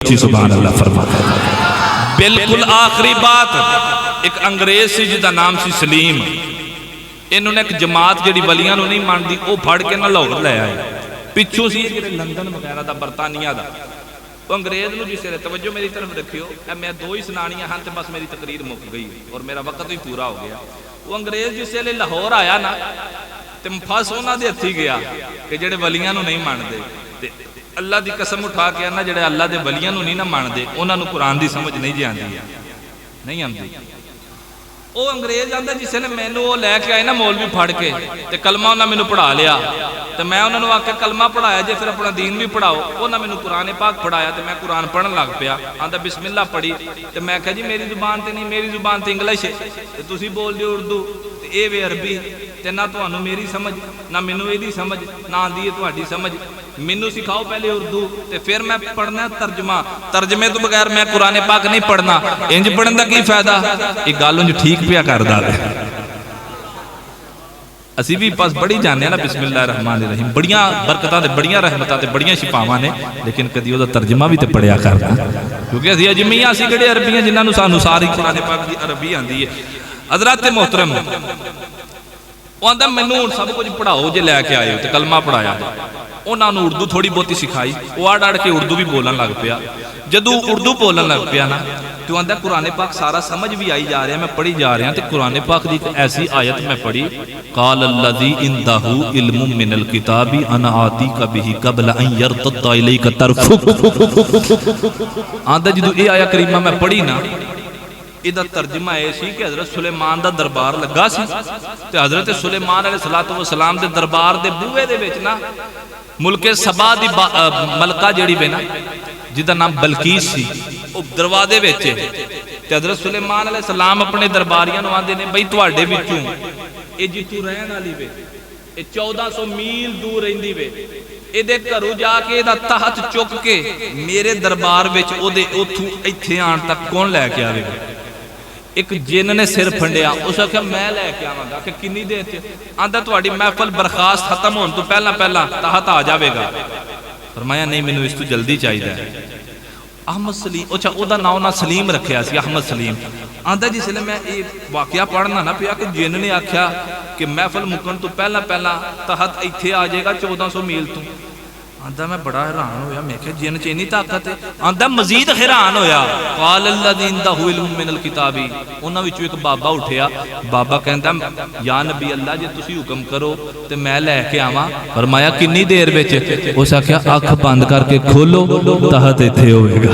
सुभान अल्लाह फरमा। बिल्कुल आखिरी बात, एक अंग्रेज सी जिसका नाम सी सलीम, इन्होंने एक जमात जी वलियां नहीं मानती वो फड़ के ना लाहौर लै आए। पिछू सी लंदन वगैरह का बरतानिया का, वो अंग्रेज में जिस तवज्जो मेरी तरफ रखियो, मैं दो ही सुनानियां हैं तो बस मेरी तकरीर मुक गई और मेरा वक्त भी पूरा हो गया। वो अंग्रेज जिस वे लाहौर आया ना तो फस उन्होंने हथी गया कि जेडे वलियां नहीं मानते। अल्लाह की कसम उठा के ना जेडे अल्लाह के वलियां नहीं ना मानते उन्होंने कुरान की समझ नहीं आती, नहीं आती। वो अंग्रेज आंदा जिसने मैनू वो लैके आए ना मौलवी फड़ के ते कलमा उन्हें मैनू पढ़ा लिया, तो मैं उन्होंने आख्या कलमा पढ़ाया जे फिर अपना दीन भी पढ़ाओ। उन्हें मैनू कुरान पाक पढ़ाया तो मैं कुरान पढ़न लग पिया। आंदा बिस्मिल्लाह पढ़ी तो मैं आख्या जी मेरी जुबान तो नहीं, मेरी जुबान तो इंग्लिश है, तो तुसी बोल दो उर्दू, तो ये वे अरबी, तो ना तुहानू मेरी समझ ना मैनू यदी समझ ना आती है तुहाडी समझ। मैनू सिखाओ पहले उर्दू तो फिर मैं पढ़ना तर्जमा, तर्जमे तो बगैर मैं कुरान पाक नहीं पढ़ना। इंज पढ़न का की फायदा? एक गल उंज ठीक पिया करदा असी भी बस बड़ी जाने ना बिस्मिल्लाह रहमान रहीम, बड़िया बरकतां ते बड़िया रहमतां ते बड़िया शिफावां ने, लेकिन कदी उहदा तर्जमा भी तो पढ़िया करना, क्योंकि असी अजमियां असी किहड़े अरबियां जिन्हां सानू सारी कुरान पाक की अरबी आंदी है। हज़रात मोहतरम वो आंदा मैनू सब कुछ पढ़ाओ जे लैके आए हो, तो कलमा पढ़ाया, उन्होंने उर्दू थोड़ी बहुती सिखाई, वो अड़ अड़ के उर्दू भी बोलन लग पिया। जदों उर्दू बोलन लग पिया ना तो आंदा कुरान पाक सारा समझ भी आई जा रहा, मैं पढ़ी जा रहा, तो कुरान पाक की एक ऐसी आयत मैं पढ़ी, काल अल्लज़ी इंदहु इल्मु मिनल किताबी अना आतीका बिही क़ब्ल अन यरतद्दा इलैका तरफुक। आंदा जदों ये आया करीमा मैं पढ़ी ना, इहदा तर्जमा यह सी कि हज़रत सुलेमान का दरबार लगा सी, ते हज़रत सुलेमान अलैहिस्सलातु वस्सलाम के दरबार के बूहे दे विच ना मुल्के सबा दी मलका जिहड़ी वे ना जिहदा नाम बलकीस सी, वो दरवाजे विच ते हज़रत सुलेमान अलैहिस्सलाम अपने दरबारियां नूं आंदे ने बई तुहाडे विचों ये जित्थों रहण वाली वे, ये 1400 मील दूर रहिंदी वे, इहदे घरों जाके इहदा तहत चुक के मेरे दरबार विच ओहदे ओथों इत्थे आण तक कौन लैके आवेगा? एक जिन ने सिर फंडिया, उस आख्या मैं लैके आवांगा। कि किन्नी देर च? आंदा तुहाडी महफल बरखास्त खत्म होने तो पहला पहला तहत आ जाएगा। फरमाया नहीं मैनू इस तो जल्दी चाहिए। अहमद सलीम, अच्छा ओहदा नाम ना सलीम रखिया सी, अहमद सलीम। आंदा जिसले मैं ये वाकया पढ़ना ना पिया कि जिन ने आख्या कि महफल मुकन तो पहला पहला तहत इत्थे आ जाएगा 1400 मील तो। आंदा मैं बड़ा हैरान होया, मैं क्या जिन च इन्नी ताकत है? आंदा मजीद हैरान होया, काल अल्लज़ी इंदहु इल्मु मिनल किताबी, उन्हां विचों एक बाबा उठिया, बाबा कहंदा या नबी अल्लाह जे तुसी हुक्म करो ते मैं लैके आवां। फरमाया किन्नी देर विच? उस आख्या अख बंद करके खोलो तहत इत्थे होवेगा,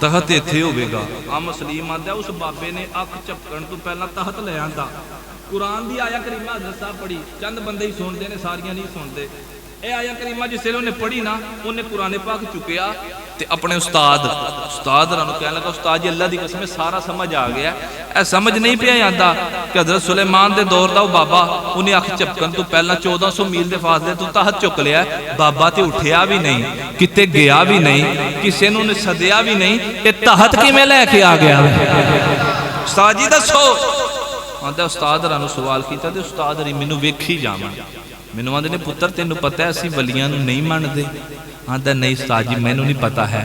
तहत इत्थे होवेगा। अहमद सलीम आंदा उस बाबे ने अख झपकण तो पहला तहत ले आंदा। कुरान दी आया करीमा हज़रत साहब पढ़ी, चंद बंदे ही सुनते ने, सारियां नहीं सुनते। ये आया करीमा जिसले उन्हें पढ़ी ना, उन्हें कुरान पाक चुकया ते अपने उस्ताद कहने लगा उस्ताद जी अल्लाह की कसम सारा समझ आ गया, ऐ समझ नहीं पिया आता कि हज़रत सुलेमान के दौर का बाबा उन्हें अख झपकन तो पहला 1400 मील के फासले तो तहत चुक लिया। बाबा तो उठिया भी नहीं, किते गया भी नहीं, किसी ने उन्हें सदिया भी नहीं, ये तहत किवें लैके आ गया? उस्ताद जी दसो। आंदा उस्ताद हरां सवाल किया तो उस्ताद हरी मैनू वेखी जावन, मैनू आंदे ने पुत्र तेनू पता है असीं वलियां नूं नहीं मनदे? आंदा नहीं उस्ताद जी मैनू नहीं पता है।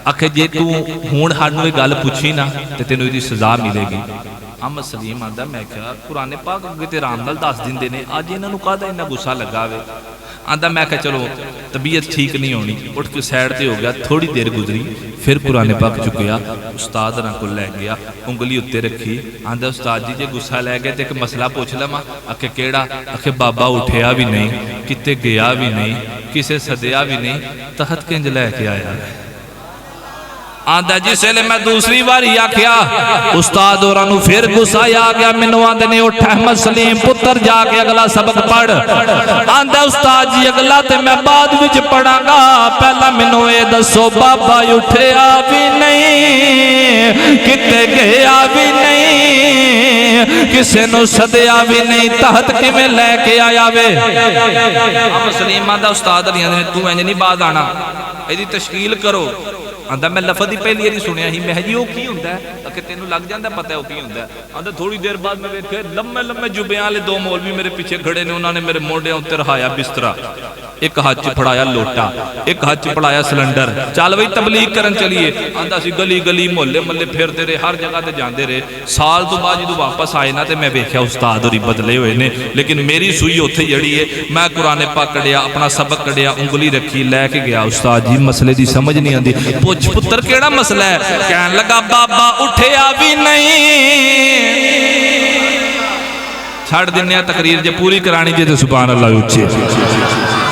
आखे जे तू हुण सानूं ये गल पुछी ना तो तेनू इहदी सज़ा मिलेगी। अहमद सलीम आंदा मैं क्या कुरान पाक अगे ते आराम नाल दस दिंदे ने, अज इन्हां नूं काहदा इन्ना गुस्सा लगा वे? आंदा मैं क्या चलो तबीयत ठीक नहीं होनी, उठ के साइड ते हो गया। थोड़ी देर गुजरी फिर कुरान पाक चुकया, उस्ताद होरां कोल लै गया, उंगली उत्ते रखी। आंदा उस्ताद जी जे गुस्सा लै गए तो एक मसला पूछ लवां? आखे केड़ा? आखे बाबा उठिया भी नहीं, किते गया भी नहीं, किसे सदिया भी नहीं, तहत किंज लैके आया? आंदा जिसले मैं दूसरी बारी आख्या उस्ताद होरां नूं फिर गुस्सा आ गया। मैनू आंदे ने उठ अहमद सलीम पुत्र जाके अगला सबक पढ़। आंदा उस्ताद जी अगला ते मैं बाद विच पढ़ांगा, पहला मैनू ये दसो बाबा उठिया भी नहीं, किते गया भी नहीं, किसे नूं सदिया भी नहीं, तहत किवें लैके आया वे? अहमद सलीम आंदा उस्ताद हरियां ने तू इंज नहीं बाज आना, इहदी तशकील करो। आंदा मैं लफज ही पहली बारी सुनिया ही, मैं जी वो की हुंदा है? कि तेनों लग जाता पता है वो की हुंदा है? आंदा थोड़ी देर बाद मैं वेखे लम्मे लम्मे जुबियां वाले दो मौलवी मेरे पीछे खड़े ने, उन्होंने मेरे मोढे उत्ते रहाया बिस्तरा, एक हाथ च फड़ाया लोटा, एक हाथ च फड़ाया सिलेंडर, चल बई तबलीग करन चलीए। आंदा सी गली गली मोहल्ले मोहल्ले फिरते रहे, हर जगह ते जांदे रहे। साल तो बाद जो वापस आए ना, तो मैं वेख्या उस्ताद होरी बदले हुए ने, लेकिन मेरी सूई उत्थे जड़ी है। मैं कुरान पाक कढ़िया, अपना सबक कढ़िया, उंगली रखी, लैके गया उस्ताद जी मसले की समझ नहीं आती। पुछ पुत्र केड़ा मसला है? कहन लगा बाबा उठिया भी नहीं। छड़ दिने तकरीर जे पूरी करानी जे तो सुभान अल्लाह उच्चे।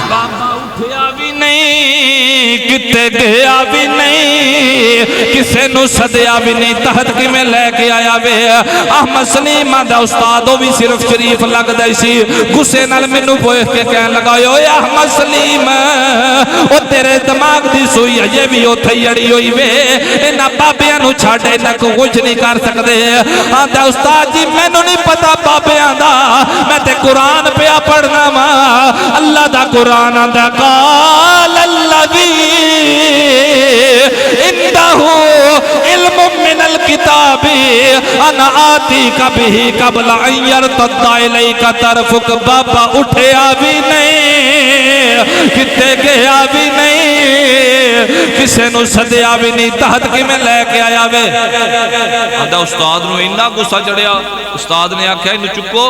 बाबा उठिया भी नहीं, किते गया भी नहीं, किसे नु सदया भी नहीं, तहत किवें लैके आया वे। अहमद सलीम दा उस्ताद भी सिर्फ शरीफ लगदा सी, गुस्से नाल मैनू वेख के कहन लगा ओए अहमद सलीम, ओ तेरे दिमाग दी सुई अजे भी उत्थे जड़ी होई वे, इन्हां बाबियां नु छड्ड इन्हां कुछ नहीं कर सकदे। आंदा उस्ताद जी मैनू नहीं पता बाबियां दा, मैं ते कुरान पिया पढ़ना वा। अल्लाह दा कुरान आंदा काल अल्लज़ी इंदहु इल्मु मिनल किताबी अना आतीका बिही क़ब्ल अन यरतद्दा इलैका तरफुक। बाबा उठिया भी नहीं, किते गया भी नहीं, किसे नु सदया भी नहीं, तहत किवें लैके आया वे। आंदा उस्ताद नू इन्ना गुस्सा चढ़िया, उस्ताद ने आख्या इनू चुको,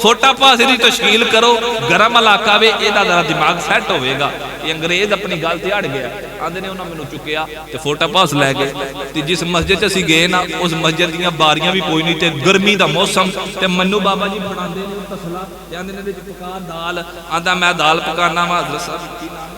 फोटा पासे दी तशकील करो, गरम इलाका वे, एदा जरा दिमाग सैट होवेगा। ये अंग्रेज अपनी गल ते अड़ गया। आंदे ने उन्होंने मैनू चुकया ते फोटा पास लै गए, ते जिस मस्जिद असीं गए ना, उस मस्जिद दीयां बारियां भी कोई नहीं, ते गर्मी दा मौसम, ते मन्नू बाबा जी बनांदे ने तसला, ते आंदे ने विच पका दाल। आंदा मैं दाल पकाना वा। हज़रत साहब की नाम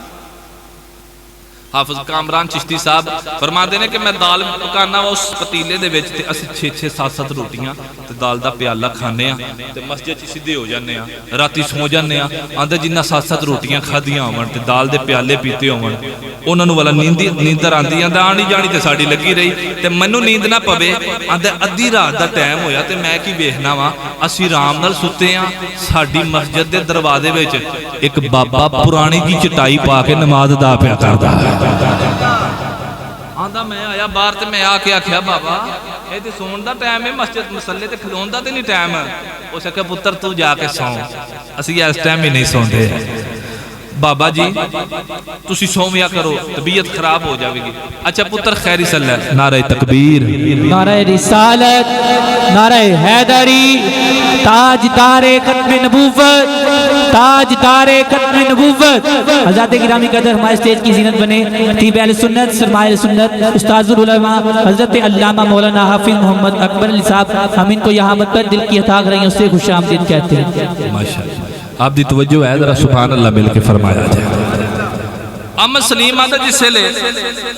हाफिज कामरान चिश्ती साहब फरमाते हैं कि मैं दाल पकाना वा, उस पतीले दे विच ते असीं 6-6 7-7 रोटियां ते दाल दा प्याला खाने आ, ते मस्जिद च सीधे हो जाने आ, राती सो जाने आ। आंदा जिन्ना 7-7 रोटियां खादियां होवन ते दाल दे प्याले पीते होवन, उन्हां नूं वाला नींदर आंदी। आंदा आनी जानी ते साडी लगी रही, ते मैनू नींद ना पवे। आंदा अद्धी रात दा टाइम होया ते मैं की वेखना वा, असीं आराम नाल सुते आ, साडी मस्जिद दे दरवाजे विच एक बाबा पुरानी जी चटाई पा के नमाज अदा पिया करदा। आंदा मैं आया बाहर, ते मैं आके आख्या बाबा ये ते सोण दा टाइम है, मस्जिद मसले ते खलोण दा ते नहीं टाइम। उस आख्या पुत्र तू जाके सौ, असीं इस टाइम ही नहीं सौंदे। बाबा जी तुसी सोविया करो, तबीयत खराब हो जाएगी। अच्छा पुत्र खैरी सल्ला, नारे तकबीर, नारे रिसालत, नारे हैदरी, ताजदारे खत्म नबूवत, ताजदारे खत्म नबूवत। हज़रात गिरामी कदर हमारे स्टेज की जीनत बने खतीब अहले सुन्नत, सरमाए सुन्नत, उस्ताजुल उलमा हज़रत अल्लामा मौलाना हाफिज मोहम्मद अकबर अली साहब, हम इनको यहाँ मत पर दिल की अताक रही उससे खुशामदीद कहते हैं। माशाअल्लाह आप दी तवज्जो है, जरा सुभान अल्लाह मिल के फरमाया जाए। अहमद सलीम आंदा जिसले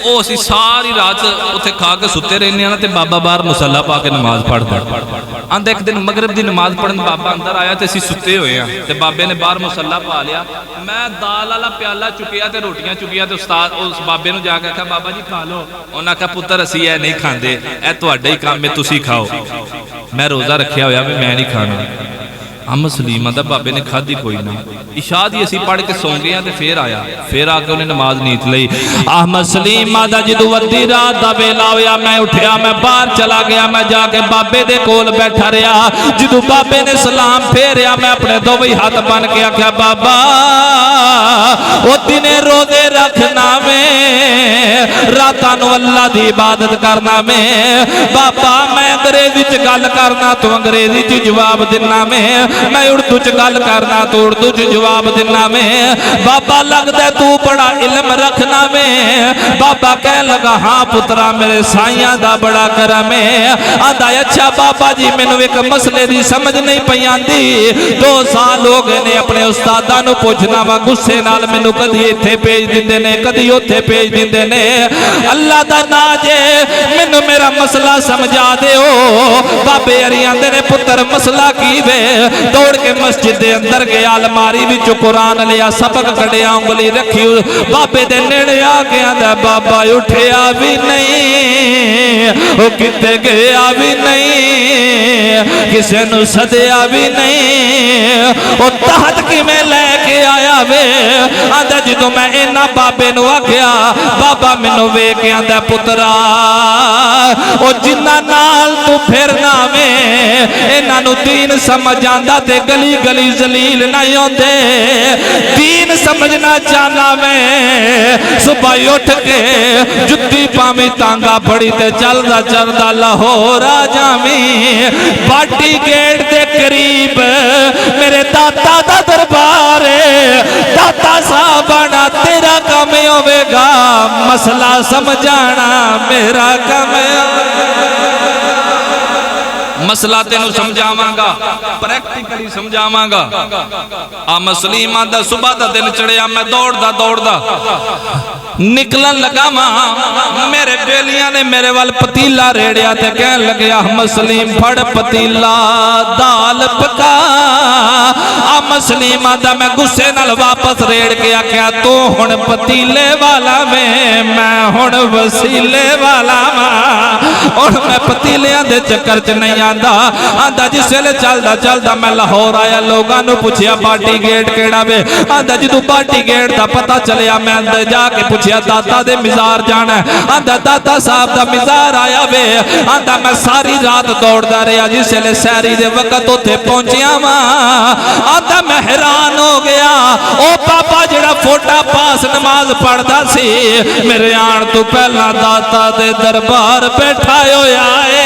ओ असीं सारी रात उत्थे खा के सुते रहने ना, ते बाबा बाहर मुसल्ला पा के नमाज पढ़दा। आंदा एक दिन मगरिब दी नमाज पढ़न बाबा अंदर आया, ते असीं सुते होए आ, ते बाबे ने बाहर मुसल्ला पा लिया। मैं दाल वाला प्याला चुकिया ते रोटियां चुकिया, ते उस्ताद उस बाबे नूं जाके आख्या बाबा जी खा लो। उन्हें आख्या पुत्र असीं ऐ नहीं खांदे, ऐ तुहाडा ही काम है, तुसीं खाओ, मैं रोज़ा रखिया होया भी मैं नहीं खाना। अहमद सलीम आंदा बाबे ने खाधी कोई ना। इशा दी असीं पढ़ के सौ गए, ते फिर आया, फिर आके उन्हें नमाज नीत लई। अहमद सलीम आंदा जदों अद्धी रात दा वेला होया, मैं उठिया, मैं बाहर चला गया, मैं जाके बाबे दे कोल बैठा रहा। जदों बाबे ने सलाम फेरिया, मैं अपने दोवें हाथ बन के आख्या बाबा ओ दिने रोजे रखना में, रातां नूं अल्लाह दी इबादत करना में। बाबा मैं अंग्रेजी च गल करना, तू अंग्रेजी च जवाब देना में, मैं उर्दू च गल करना, तू उर्दू च जवाब देना में। बाबा लगदा तू बड़ा इल्म रखना में। बाबा कह लगा हाँ पुत्रा मेरे साइयां दा बड़ा करम है। आंदा अच्छा बाबा जी मैनू एक मसले दी समझ नहीं पई आंदी, 2 साल हो गए ने अपने उस्तादां नूं पुछना वा, गुस्से नाल मैनू कदी इत्थे भेज दिंदे ने, कदी उत्थे भेज दिंदे ने। अल्लाह दा नाम जे मैनू मेरा मसला समझा दिओ। बाबे अरी आंदे ने पुत्र मसला की वे। दौड़ के मस्जिद के अंदर गया, अलमारी विच कुरान लिया, सबक कढ़िया, उंगली रखी, बाबे दे नेड़े आ गया। बाबा उठिया भी नहीं, वो किते गया भी नहीं, किसे नू सदया भी नहीं, वो तहत किवें लैके आया वे। आंदा जदों मैं इन्हां बाबे नू आख्या बाबा मैनू नु वेख के आंदा पुत्रा ओ जिन्ना नाल तू फिरना वे इन्हां नु दीन समझ आंदा ते गली गली जलील नहीं होंदे। दीन समझना चाहना मैं सुबह उठ के जुत्ती पावी तांगा फड़ी ते चलदा चलदा लाहौर आ जावी। बाटी गेट दे करीब मेरे दाता दा दरबार है। दाता साहब आना तेरा काम होवेगा, मसला समझाना मेरा काम मसला तेनू समझावांगा, प्रैक्टिकली समझावांगा। आ मसलीमा दा सुबह दा दिन चढ़िया, मैं दौड़दा दौड़दा निकलन लगा वहां मेरे बेलियां ने मेरे वाल पतीला रेड़िया ते कहन लग्या मसलीम फड़ पतीला दाल पका। आ मसलीमा दा मैं गुस्से नाल वापस रेड़ के आख्या तू हुण पतीले वाला मैं हुण वसीले वाला वा। हुण मैं पतीलियां दे चक्कर च नहीं आंदा जिस वेले चलदा चलदा मैं लाहौर आया, लोगां नूं पुछया बाटी गेट केड़ा वे। आंदा जदों बाटी गेट दा पता चलिया मैं अंदर जाके पुछया दाता दे मिजार जाना। आंदा दाता साहब दा मिजार आया वे। आंदा मैं सारी रात दौड़दा रहा, जिस वेले सैरी दे वक्त उत्थे पहुंचिया वा। आंदा मैं हैरान हो गया, ओ बाबा जेड़ा फोटा पास नमाज पढ़दा सी मेरे आण तो पहला दाता दे दरबार बैठा होया है।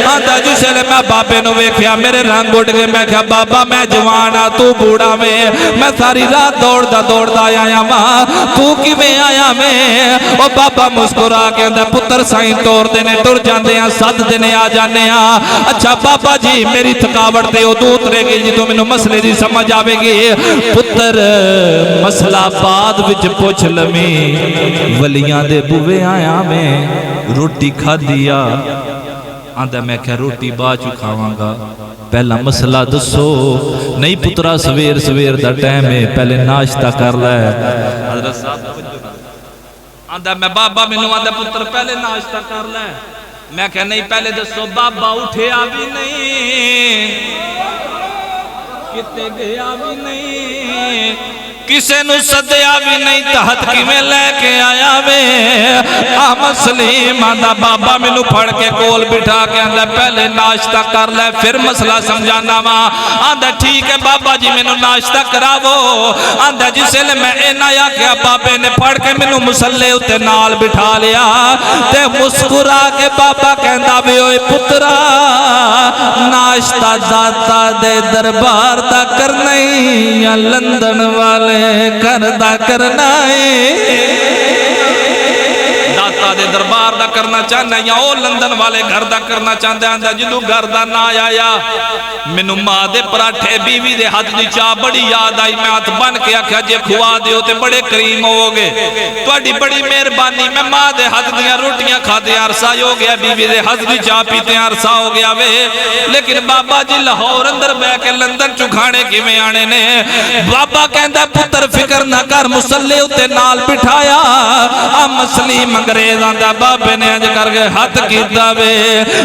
आंदा जिस वेले मैं बाबे नूं वेख्या मेरे रंग उड़ गए। मैं क्या बाबा मैं जवान आ तू बूढ़ा वे, मैं सारी रात दौड़दा दौड़दा आया वा, तू किवें आया वे? ओ बाबा मुस्कुरा के आंदा पुत्र साईं तोरदे ने तुर जांदे आ, सददे ने आ जाने आ। अच्छा बाबा जी मेरी थकावट ते उदों उतरेगी जदों मैनूं मसले दी समझ आवेगी। पुत्र मसला बाद विच पुछ लवीं, वलियां दे बूवे आया मैं रोटी खाधी आ। आंदा मैं क्या रोटी बाद चू खावांगा, पहला मसला दसो। नहीं पुत्रा सवेर सवेर दा टाइम है, पहले नाश्ता कर लै। हज़रत साहब आंदा मैं बाबा मैनू आंदा पुत्र पहले नाश्ता कर लै। मैं क्या नहीं पहले दसो। बाबा उठिया भी नहीं, किते गया भी नहीं, किसे नु सदया भी नहीं, तहत किवें लेके आया वे? आ मसलीम आंदा बाबा मैनू फड़ के कोल बिठा के आंदा पहले नाश्ता कर ले फिर मसला समझाना वा। आंदा ठीक है बाबा जी मैनू नाश्ता करावो। आंदा जिसले मैं इन्ना आख्या बाबे ने फड़ के मैनू मुसल्ले उत्ते नाल बिठा लिया ते मुस्कुरा के बाबा कहंदा वे ओए पुत्रा नाश्ता दाता दे दरबार दा करना ही या लंदन वाले करदा करना है। दाता दे दरबार दा करना चाहना या ओ लंदन वाले घर दा करना चाहता। आंदा जदों घर दा ना आया मैनू मां दे पराठे बीवी दे हाथ दी चाह बड़ी याद आई। मैं हाथ बन के आख्या जे खुआ दिओ ते बड़े करीम होवोगे, तुहाडी बड़ी मेहरबानी। मैं मां दे हाथ दियां रोटियां खादे अरसा हो गया, बीवी दे हाथ दी चाह पीते अरसा हो गया वे। लेकिन बाबा जी लाहौर अंदर बह के लंदन चू खाने किवें आने ने? बाबा कहंदा पुत्र फिकर ना कर, मुसल्ले उत्ते नाल बिठाया। आ मसलीम अंग्रेज आंदा बाबे ने अज करके हाथ कीता वे,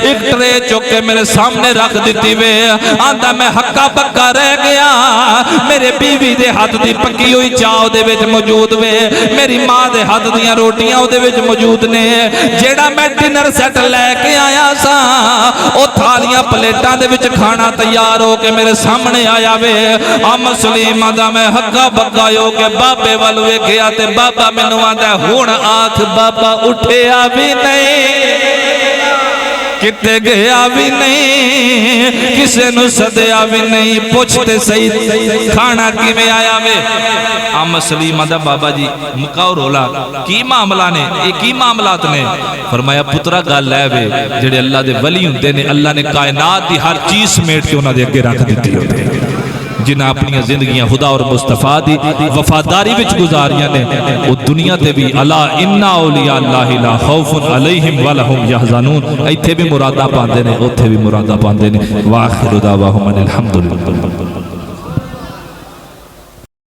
एक ट्रे चुक के मेरे सामने रख दिती वे। आंदा मैं हक्का पक्का रह गया, मेरे बीवी दे हाथ दी पक्की हुई चाह दे विच मौजूद वे, मेरी मां दे हाथ दियां रोटियां ओदे विच मौजूद ने। जेड़ा मैं डिनर सैट लैके आया सा ओ थालियां प्लेटां दे विच खाना तैयार हो के मेरे सामने आया वे। आ मुस्लिम आंदा मैं हक्का बक्का हो के बाबे वल वेखिया ते बाबा मैनू आंदा हुण आख बाबा उठिया भी नहीं, किते गया भी नहीं, किसे नु सदया भी नहीं, पूछते सही खाना किवें आया वे? आ मसलीम आंदा बाबा जी मुकाओ रोला, की मामला ने, ये की मामलात ने? फरमाया पुत्रा गल है वे जेड़े अल्लाह दे वली हुंदे ने, अल्लाह ने कायनात दी हर चीज समेट के उन्हां दे अगे रख दित्ती होंदी। जिन्हें अपन जिंदगियां खुदा और मुस्तफा दी वफादारी विच गुजारियां ने, वो दुनिया ते भी अला इन्ना औलिया अल्लाह ला खौफुन अलैहिम वलहुम यहज़नून, इत्थे भी मुरादा पांदे ने, उत्थे भी मुरादा पांदे ने। वाखिरु दावाहुम अनिल हम्दुलिल्लाह।